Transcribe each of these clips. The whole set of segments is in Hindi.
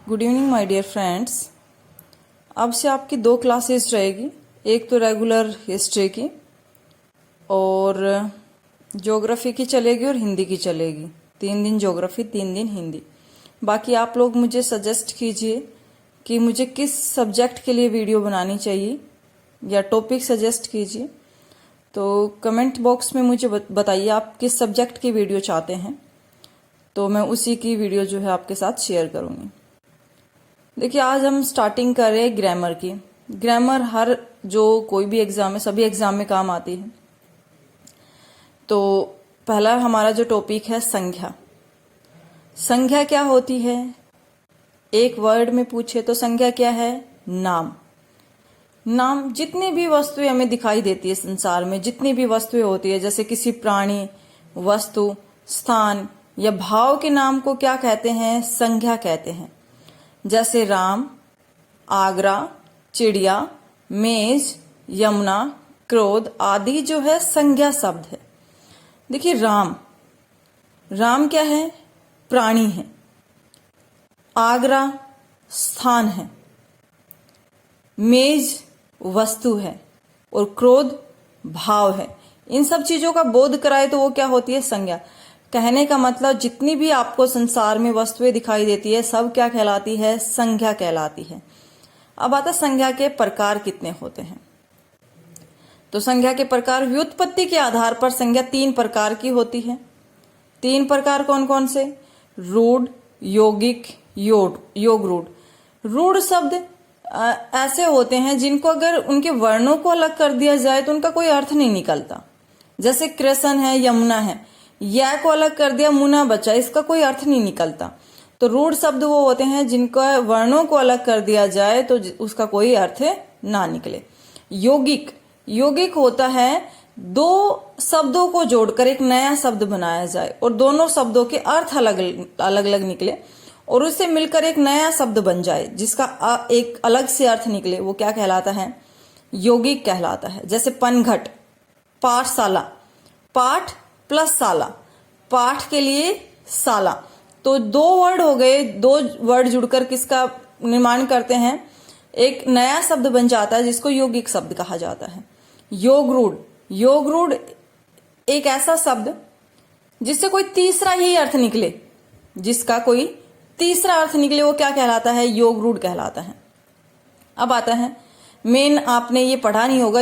Good evening my dear friends. अब से आपकी दो क्लासेस रहेगी, एक तो रेगुलर हिस्ट्री की और ज्योग्राफी की चलेगी और हिंदी की चलेगी। 3 दिन ज्योग्राफी, 3 दिन हिंदी। बाकी आप लोग मुझे सजेस्ट कीजिए कि मुझे किस सब्जेक्ट के लिए वीडियो बनानी चाहिए या टॉपिक सजेस्ट कीजिए। तो कमेंट बॉक्स में मुझे बताइए आप किस सब्जेक्ट की वीडियो चाहते हैं, तो मैं उसी की वीडियो जो है आपके साथ शेयर करूंगी। देखिए, आज हम स्टार्टिंग कर रहे हैं ग्रामर की। ग्रामर हर जो कोई भी एग्जाम है, सभी एग्जाम में काम आती है। तो पहला हमारा जो टॉपिक है संख्या। संख्या क्या होती है? एक वर्ड में पूछे तो संख्या क्या है? नाम। नाम जितनी भी वस्तुएं हमें दिखाई देती है संसार में, जितनी भी वस्तुएं होती है, जैसे किसी प्राणी, वस्तु, स्थान या भाव के नाम को क्या कहते हैं? संख्या कहते हैं। जैसे राम, आगरा, चिड़िया, मेज, यमुना, क्रोध आदि जो है संज्ञा शब्द है। देखिए, राम, राम क्या है? प्राणी है। आगरा स्थान है। मेज वस्तु है और क्रोध भाव है। इन सब चीजों का बोध कराए तो वो क्या होती है? संज्ञा। कहने का मतलब जितनी भी आपको संसार में वस्तुएं दिखाई देती है, सब क्या कहलाती है? संख्या कहलाती है। अब आता संख्या के प्रकार कितने होते हैं। तो संख्या के प्रकार, व्युत्पत्ति के आधार पर संख्या 3 प्रकार की होती है। 3 प्रकार कौन कौन से? रूढ़, यौगिक, योग रूढ़। रूढ़ शब्द ऐसे होते हैं जिनको अगर उनके वर्णों को अलग कर दिया जाए तो उनका कोई अर्थ नहीं निकलता। जैसे कृष्ण है, यमुना है, या को अलग कर दिया, मुना बचा, इसका कोई अर्थ नहीं निकलता। तो रूढ़ शब्द वो होते हैं जिनका वर्णों को अलग कर दिया जाए तो उसका कोई अर्थ ना निकले। यौगिक, यौगिक होता है 2 शब्दों को जोड़कर एक नया शब्द बनाया जाए और दोनों शब्दों के अर्थ अलग अलग निकले और उससे मिलकर एक नया शब्द बन जाए जिसका एक अलग से अर्थ निकले, वो क्या कहलाता है? यौगिक कहलाता है। जैसे पनघट, पाठशाला, पाठ प्लस शाला, पाठ के लिए शाला, तो 2 वर्ड हो गए। 2 वर्ड जुड़कर किसका निर्माण करते हैं? एक नया शब्द बन जाता है जिसको यौगिक शब्द कहा जाता है। योग रूढ़, योग रूढ़ एक ऐसा शब्द जिससे कोई तीसरा ही अर्थ निकले, जिसका कोई तीसरा अर्थ निकले, वो क्या कहलाता है? योग रूढ़ कहलाता है। अब आता है मेन, आपने ये पढ़ा नहीं होगा,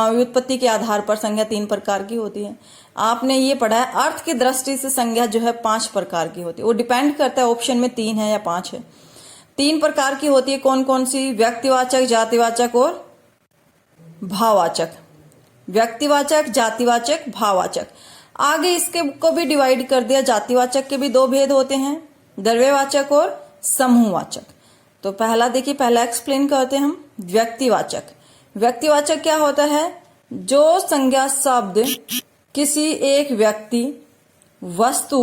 व्युत्पत्ति के आधार पर संज्ञा 3 प्रकार की होती है। आपने ये पढ़ा है अर्थ की दृष्टि से संज्ञा जो है 5 प्रकार की होती है। वो डिपेंड करता है ऑप्शन में 3 है या 5 है। 3 प्रकार की होती है। कौन कौन सी? व्यक्तिवाचक, जातिवाचक और भाववाचक। व्यक्तिवाचक, जातिवाचक, भाववाचक। आगे इसके को भी डिवाइड कर दिया। जातिवाचक के भी 2 भेद होते हैं, द्रव्यवाचक और समूहवाचक। तो पहला देखिए, पहला एक्सप्लेन करते हैं हम। व्यक्तिवाचक, व्यक्तिवाचक क्या होता है? जो संज्ञा शब्द किसी एक व्यक्ति, वस्तु,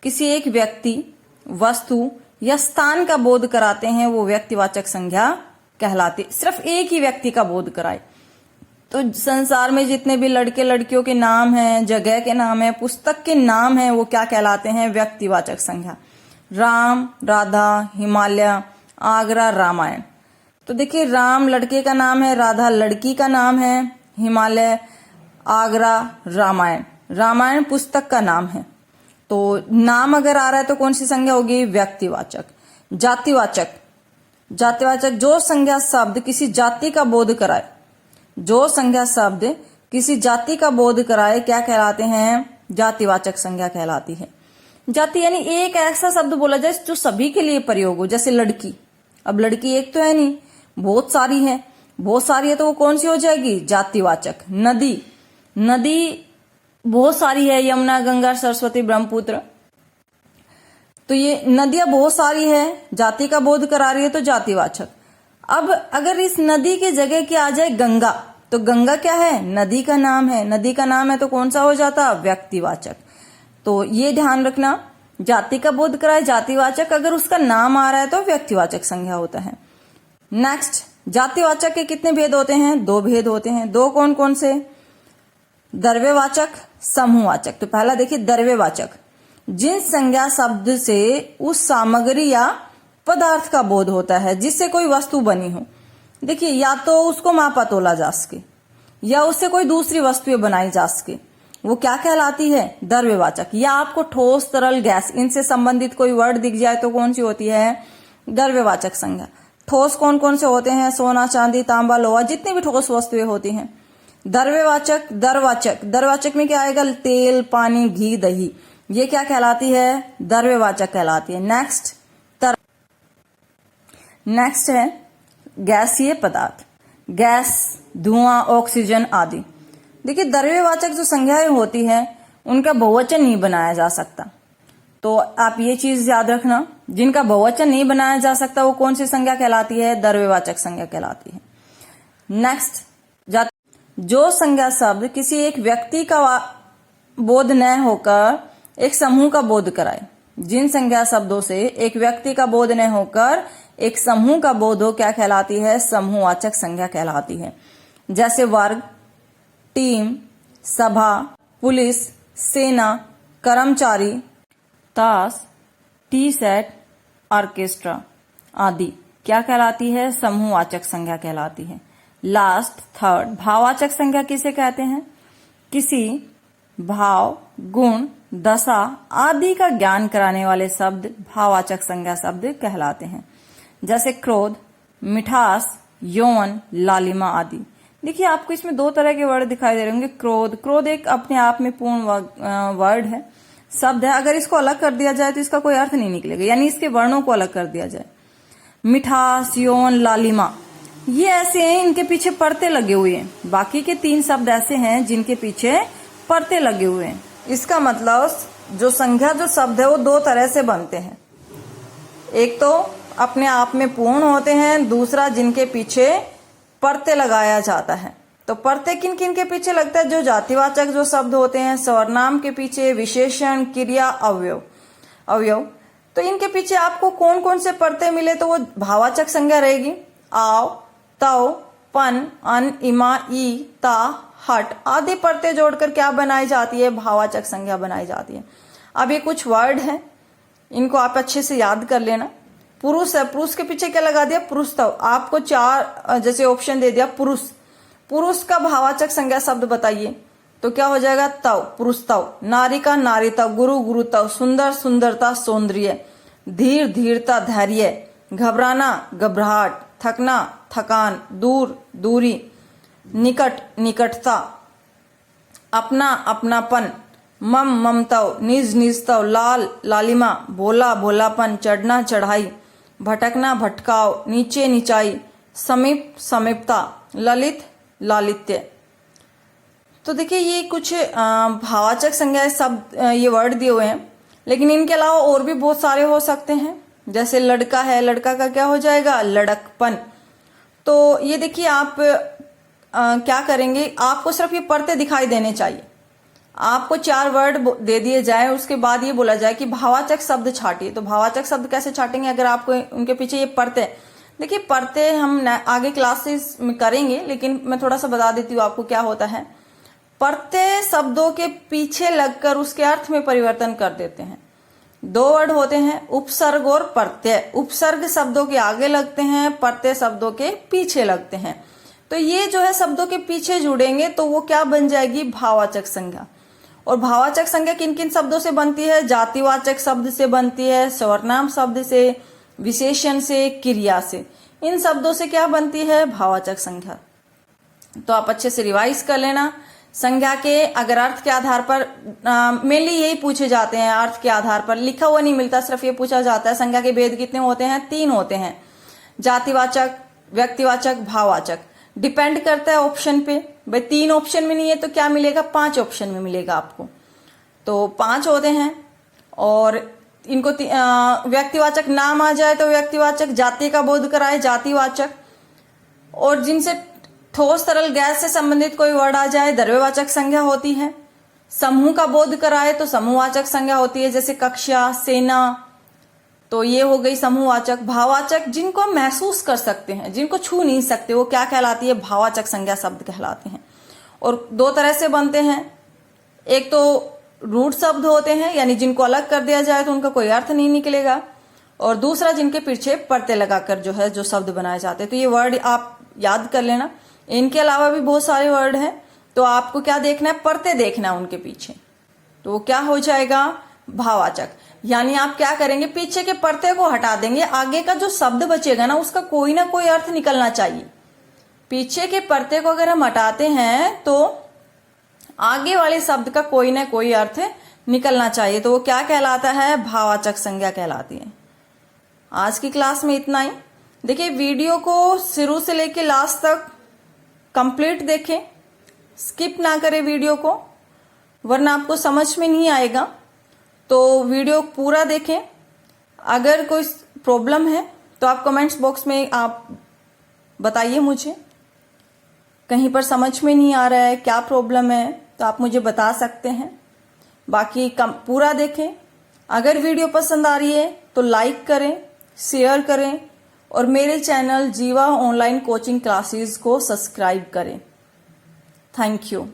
किसी एक व्यक्ति, वस्तु या स्थान का बोध कराते हैं, वो व्यक्तिवाचक संज्ञा कहलाती। सिर्फ एक ही व्यक्ति का बोध कराए। तो संसार में जितने भी लड़के लड़कियों के नाम हैं, जगह के नाम हैं, पुस्तक के नाम हैं, वो क्या कहलाते हैं? व्यक्तिवाचक संज्ञा। राम, राधा, हिमालय, आगरा, रामायण। तो देखिए, राम लड़के का नाम है, राधा लड़की का नाम है, हिमालय, आगरा, रामायण, रामायण पुस्तक का नाम है। तो नाम अगर आ रहा है तो कौन सी संज्ञा होगी? व्यक्तिवाचक। जातिवाचक, जातिवाचक जो संज्ञा शब्द किसी जाति का बोध कराए, जो संज्ञा शब्द किसी जाति का बोध कराए क्या कहलाते हैं? जातिवाचक संज्ञा कहलाती है। जाति यानी एक ऐसा शब्द बोला जाए जो सभी के लिए प्रयोग हो। जैसे लड़की, अब लड़की एक तो है नहीं, बहुत सारी है, बहुत सारी है, तो वो कौन सी हो जाएगी? जातिवाचक। नदी, नदी बहुत सारी है, यमुना, गंगा, सरस्वती, ब्रह्मपुत्र। तो ये नदियां बहुत सारी है, जाति का बोध करा रही है, तो जातिवाचक। अब अगर इस नदी की जगह क्या आ जाए? गंगा, तो गंगा क्या है? नदी का नाम है, नदी का नाम है, तो कौन सा हो जाता? व्यक्तिवाचक। तो ये ध्यान रखना, जाति का बोध कराए जातिवाचक, अगर उसका नाम आ रहा है तो व्यक्तिवाचक संज्ञा होता है। नेक्स्ट, जातिवाचक के कितने भेद होते हैं? 2 भेद होते हैं। 2 कौन कौन से? द्रव्यवाचक, समूहवाचक। तो पहला देखिए द्रव्यवाचक। जिन संज्ञा शब्द से उस सामग्री या पदार्थ का बोध होता है जिससे कोई वस्तु बनी हो। देखिए, या तो उसको मापा तोला जा सके या उससे कोई दूसरी वस्तुएं बनाई जा सके, वो क्या कहलाती है? द्रव्यवाचक। या आपको ठोस, तरल, गैस इनसे संबंधित कोई वर्ड दिख जाए तो कौन सी होती है? द्रव्यवाचक संज्ञा। ठोस कौन कौन से होते हैं? सोना, चांदी, तांबा, लोहा, जितनी भी ठोस वस्तुएं होती हैं। द्रव्यवाचक, दरवाचक। दरवाचक में क्या आएगा? तेल, पानी, घी, दही। ये क्या कहलाती है? द्रव्यवाचक कहलाती है। नेक्स्ट है गैसीय पदार्थ। गैस, धुआं, ऑक्सीजन आदि। देखिए, द्रव्यवाचक जो संज्ञाएं होती है उनका बहुवचन नहीं बनाया जा सकता, तो आप ये चीज याद रखना, जिनका बहुवचन नहीं बनाया जा सकता वो कौन सी संज्ञा कहलाती है? द्रव्यवाचक संज्ञा कहलाती है। नेक्स्ट, जो संज्ञा शब्द किसी एक व्यक्ति का बोध न होकर एक समूह का बोध कराए। जिन संज्ञा शब्दों से एक व्यक्ति का बोध न होकर एक समूह का बोध हो, क्या कहलाती है? समूहवाचक संज्ञा कहलाती है। जैसे वर्ग, टीम, सभा, पुलिस, सेना, कर्मचारी, ताश, टी सेट, ऑर्केस्ट्रा आदि क्या कहलाती है? समूहवाचक संज्ञा कहलाती है। लास्ट, थर्ड, भाववाचक संज्ञा किसे कहते हैं? किसी भाव, गुण, दशा आदि का ज्ञान कराने वाले शब्द भाववाचक संज्ञा शब्द कहलाते हैं। जैसे क्रोध, मिठास, यौवन, लालिमा आदि। देखिए, आपको इसमें दो तरह के वर्ड दिखाई दे रहे होंगे। क्रोध एक अपने आप में पूर्ण वर्ड है, शब्द है। अगर इसको अलग कर दिया जाए तो इसका कोई अर्थ नहीं निकलेगा, यानी इसके वर्णों को अलग कर दिया जाए। मिठास, यौवन, लालिमा, ये ऐसे हैं, इनके पीछे परते लगे हुए हैं। बाकी के 3 शब्द ऐसे हैं जिनके पीछे परते लगे हुए हैं। इसका मतलब जो संज्ञा जो शब्द है वो 2 तरह से बनते हैं। एक तो अपने आप में पूर्ण होते हैं, दूसरा जिनके पीछे परते लगाया जाता है। तो परते किन किन के पीछे लगता है? जो जातिवाचक जो शब्द होते हैं, सर्वनाम के पीछे, विशेषण, क्रिया, अवयव। तो इनके पीछे आपको कौन कौन से परते मिले तो वो भाववाचक संज्ञा रहेगी। आव, तव, पन, अन, इमा, ई, ता, हट आदि परते जोड़कर क्या बनाई जाती है? भाववाचक संज्ञा बनाई जाती है। अब ये कुछ वर्ड हैं, इनको आप अच्छे से याद कर लेना। पुरुष है, पुरुष के पीछे क्या लगा दिया? पुरुषत्व। आपको 4 जैसे ऑप्शन दे दिया। पुरुष का भाववाचक संज्ञा शब्द बताइए, तो क्या हो जाएगा? तव, पुरुषत्व। नारी का नारीत्व, गुरु, गुरुत्व, सुंदर, सुंदरता, सौंदर्य, धीर, धीरता, धैर्य, घबराना, घबराहट, थकना, थकान, दूर, दूरी, निकट, निकटता, अपना, अपनापन, मम, ममतव, निज, निजतव, लाल, लालिमा, भोला, भोलापन, चढ़ना, चढ़ाई, भटकना, भटकाव, नीचे, नीचाई, समीप, समीपता, ललित, लालित्य। तो देखिए, ये कुछ भाववाचक संज्ञा शब्द ये वर्ड दिए हुए हैं, लेकिन इनके अलावा और भी बहुत सारे हो सकते हैं। जैसे लड़का है, लड़का का क्या हो जाएगा? लड़कपन। तो ये देखिए, आप क्या करेंगे, आपको सिर्फ ये परते दिखाई देने चाहिए। आपको 4 वर्ड दे दिए जाए, उसके बाद ये बोला जाए कि भाववाचक शब्द छाटिए। तो भाववाचक शब्द कैसे छाटेंगे? अगर आपको उनके पीछे ये परते, देखिए परते हम आगे क्लासेस में करेंगे, लेकिन मैं थोड़ा सा बता देती हूँ आपको क्या होता है। परते शब्दों के पीछे लगकर उसके अर्थ में परिवर्तन कर देते हैं। 2 वर्ड होते हैं, उपसर्ग और प्रत्यय। उपसर्ग शब्दों के आगे लगते हैं, प्रत्यय शब्दों के पीछे लगते हैं। तो ये जो है शब्दों के पीछे जुड़ेंगे तो वो क्या बन जाएगी? भाववाचक संज्ञा। और भाववाचक संज्ञा किन किन शब्दों से बनती है? जातिवाचक शब्द से बनती है, सर्वनाम शब्द से, विशेषण से, क्रिया से। इन शब्दों से क्या बनती है? भाववाचक संज्ञा। तो आप अच्छे से रिवाइज कर लेना। संज्ञा के अगर अर्थ के आधार पर मेनली यही पूछे जाते हैं, अर्थ के आधार पर लिखा हुआ नहीं मिलता, सिर्फ ये पूछा जाता है संज्ञा के भेद कितने होते हैं? 3 होते हैं, जातिवाचक, व्यक्तिवाचक, भाववाचक। डिपेंड करता है ऑप्शन पे। भाई 3 ऑप्शन में नहीं है तो क्या मिलेगा? 5 ऑप्शन में मिलेगा आपको। तो 5 होते हैं। और इनको व्यक्तिवाचक नाम आ जाए तो व्यक्तिवाचक, जाति का बोध कराए जातिवाचक, और जिनसे ठोस, तरल, गैस से संबंधित कोई वर्ड आ जाए द्रव्यवाचक संज्ञा होती है। समूह का बोध कराए तो समूहवाचक संज्ञा होती है, जैसे कक्षा, सेना। तो ये हो गई समूहवाचक। भाववाचक जिनको हम महसूस कर सकते हैं, जिनको छू नहीं सकते, वो क्या कहलाती है? भाववाचक संज्ञा शब्द कहलाते हैं। और 2 तरह से बनते हैं, एक तो रूट शब्द होते हैं, यानी जिनको अलग कर दिया जाए तो उनका कोई अर्थ नहीं निकलेगा, और दूसरा जिनके पीछे परते लगाकर जो है जो शब्द बनाए जाते हैं। तो ये वर्ड आप याद कर लेना। इनके अलावा भी बहुत सारे वर्ड हैं, तो आपको क्या देखना है, परते देखना है उनके पीछे। तो वो क्या हो जाएगा, भाववाचक। यानी आप क्या करेंगे, पीछे के परते को हटा देंगे, आगे का जो शब्द बचेगा ना उसका कोई ना कोई अर्थ निकलना चाहिए। पीछे के परते को अगर हम हटाते हैं तो आगे वाले शब्द का कोई ना कोई अर्थ निकलना चाहिए, तो वो क्या कहलाता है, भाववाचक संज्ञा कहलाती है। आज की क्लास में इतना ही। देखिए वीडियो को शुरू से लेके लास्ट तक कंप्लीट देखें, स्किप ना करें वीडियो को, वरना आपको समझ में नहीं आएगा। तो वीडियो पूरा देखें। अगर कोई प्रॉब्लम है तो आप कमेंट्स बॉक्स में आप बताइए मुझे, कहीं पर समझ में नहीं आ रहा है, क्या प्रॉब्लम है, तो आप मुझे बता सकते हैं। बाकी पूरा देखें। अगर वीडियो पसंद आ रही है तो लाइक करें, शेयर करें, और मेरे चैनल जीवा ऑनलाइन कोचिंग क्लासेस को सब्सक्राइब करें। Thank you.